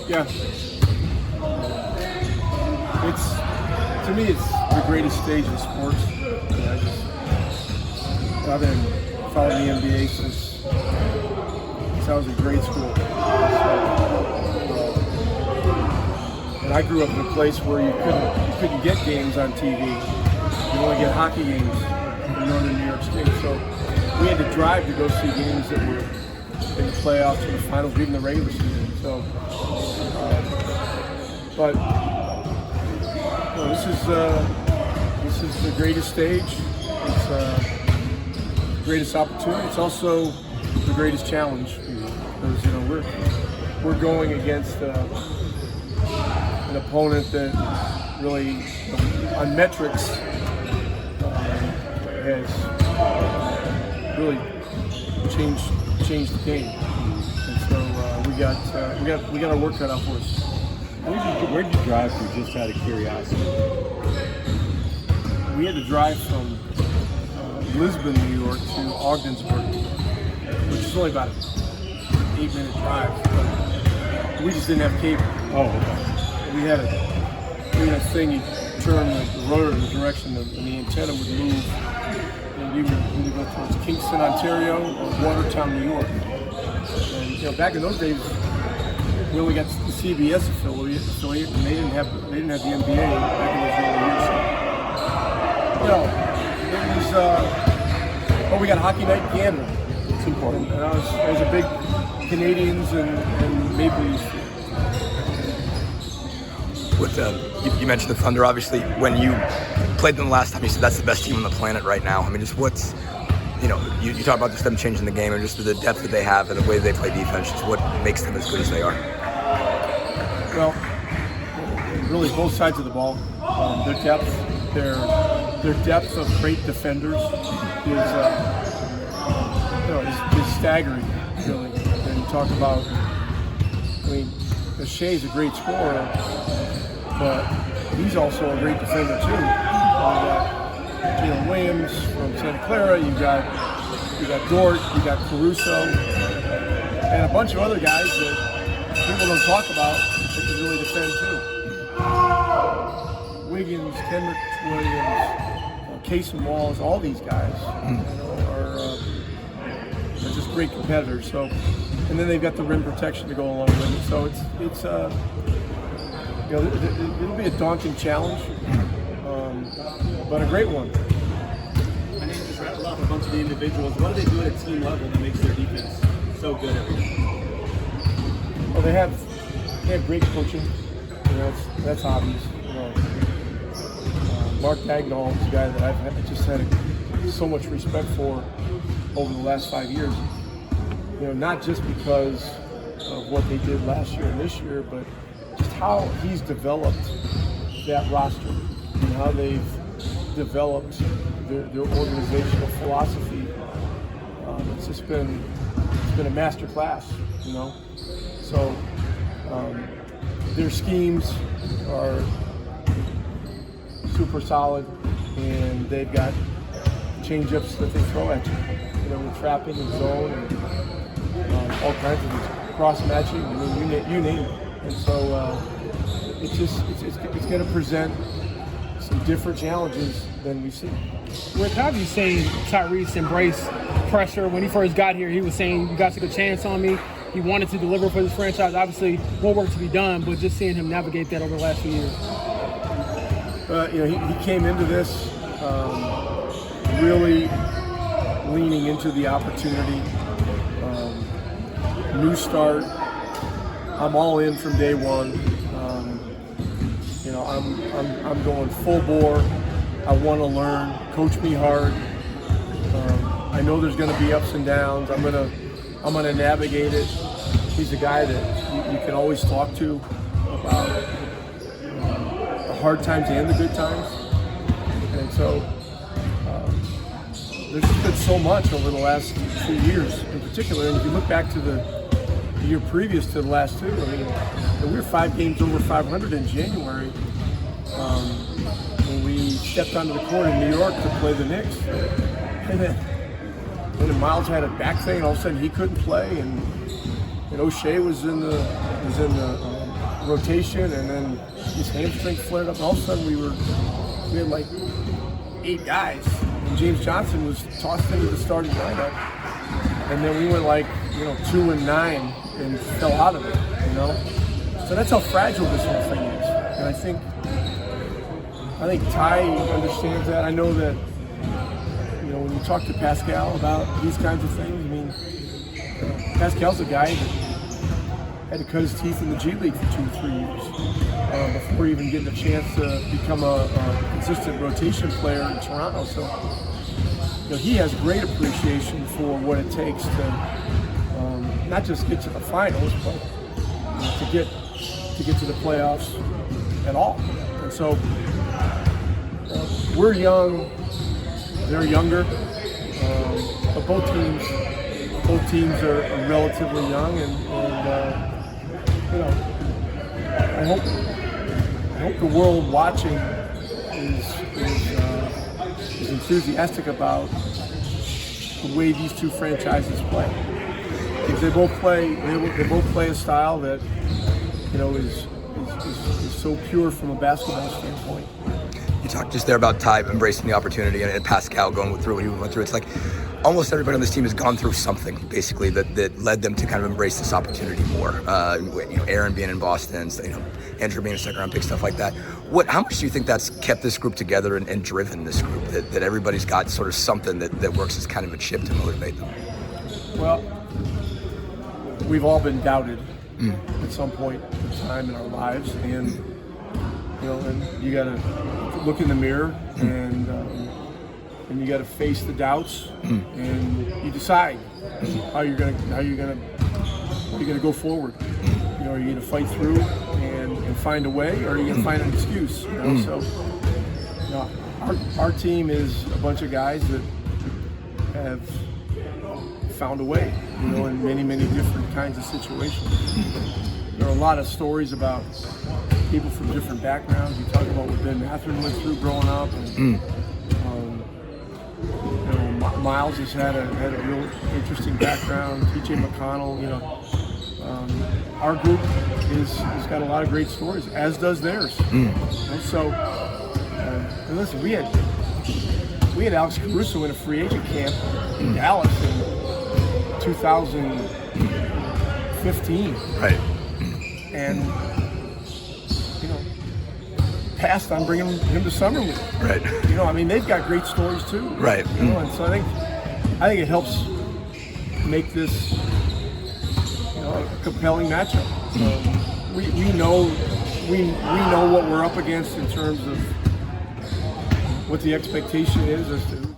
Yeah. To me, it's the greatest stage in sports. I've been following the NBA since I was in grade school. And I grew up in a place where you couldn't get games on TV. You only get hockey games in northern New York State. So we had to drive to go see games that were in the playoffs or the finals, even the regular season. So, but you know, this is the greatest stage. It's the greatest opportunity. It's also the greatest challenge because we're going against an opponent that really, on metrics, has really changed the game. And so we got our work cut out for us. Where did you drive to, just out of curiosity? We had to drive from Lisbon, New York, to Ogdensburg, which is only about an 8-minute drive. But we just didn't have cable. Oh, okay. We had a thing. You turn the rotor in the direction and the antenna would move. And you would go towards Kingston, Ontario, or Watertown, New York. And back in those days, we only got the CBS affiliate, and they didn't have the NBA back in those early years. So, it was. We got Hockey Night in Canada. It's important. And I was a big Canadians and Maple Leafs fan. You mentioned the Thunder, obviously. When you played them the last time, you said that's the best team on the planet right now. I mean, just what's, you talk about just them changing the game and just the depth that they have and the way they play defense, just what makes them as good as they are. Well, really both sides of the ball. Their depth of great defenders is staggering, really. And you talk about, Shea's a great scorer, but he's also a great defender too. You got Jalen Williams from Santa Clara. You got Dort. You got Caruso, and a bunch of other guys that people don't talk about that can really defend too. Wiggins, Kendrick Williams, Casey Walls, all these guys are just great competitors. So, and then they've got the rim protection to go along with it. So it's it'll be a daunting challenge, but a great one. I need to just rattle off a bunch of the individuals. What do they do at a team level that makes their defense so good every day? Well, they have great coaching. That's obvious. Mark Dagnall is a guy that I've just had so much respect for over the last 5 years. Not just because of what they did last year and this year, but just how he's developed that roster and how they've developed their organizational philosophy. It's been a master class, So their schemes are super solid, and they've got change-ups that they throw at you, with trapping and zone and all kinds of things, cross-matching. You name it. And so it's going to present some different challenges than we've seen. Rick, how have you seen Tyrese embrace pressure? When he first got here, he was saying, "You guys took a chance on me." He wanted to deliver for this franchise. Obviously, more work to be done, but just seeing him navigate that over the last few years. He came into this really leaning into the opportunity. New start. I'm all in from day one. I'm going full bore. I want to learn. Coach me hard. I know there's going to be ups and downs. I'm gonna navigate it. He's a guy that you can always talk to about the hard times and the good times. And so there's just been so much over the last 2 years in particular. And if you look back to the year previous to the last two, we were 5 games over 500 in January when we stepped onto the court in New York to play the Knicks. And then Miles had a back thing, and all of a sudden he couldn't play, and O'Shea was in the rotation, and then his hamstring flared up, and all of a sudden we had like 8 guys, and James Johnson was tossed into the starting lineup, and then we went like 2-9 and fell out of it, So that's how fragile this whole thing is, and I think Ty understands that. I know that when you talk to Pascal about these kinds of things, I mean, Pascal's a guy that had to cut his teeth in the G League for 2 or 3 years before even getting a chance to become a consistent rotation player in Toronto. So, he has great appreciation for what it takes to not just get to the finals, but to get to the playoffs at all. And so, we're young, they're younger, but both teams are relatively young, and I hope the world watching is enthusiastic about the way these two franchises play. Because they both play a style that is so pure from a basketball standpoint. You talked just there about Ty embracing the opportunity and Pascal going through what he went through. It's like almost everybody on this team has gone through something, basically, that led them to kind of embrace this opportunity more. Aaron being in Boston, Andrew being a second-round pick, stuff like that. How much do you think that's kept this group together and driven this group, that everybody's got sort of something that works as kind of a chip to motivate them? Well, we've all been doubted at some point in time in our lives, and you got to look in the mirror and you got to face the doubts, and you decide how you're gonna go forward. Are you gonna fight through and find a way, or are you gonna find an excuse? So our team is a bunch of guys that have found a way, in many different kinds of situations. There are a lot of stories about people from different backgrounds. You talk about what Ben Mathurin went through growing up, and Miles has had a real interesting background. TJ McConnell, our group has got a lot of great stories, as does theirs. So, listen, we had Alex Caruso in a free agent camp in Dallas in 2015. Right. And passed on bringing him to summer league. Right. They've got great stories too. Right. And so I think it helps make this a compelling matchup. We know what we're up against in terms of what the expectation is as to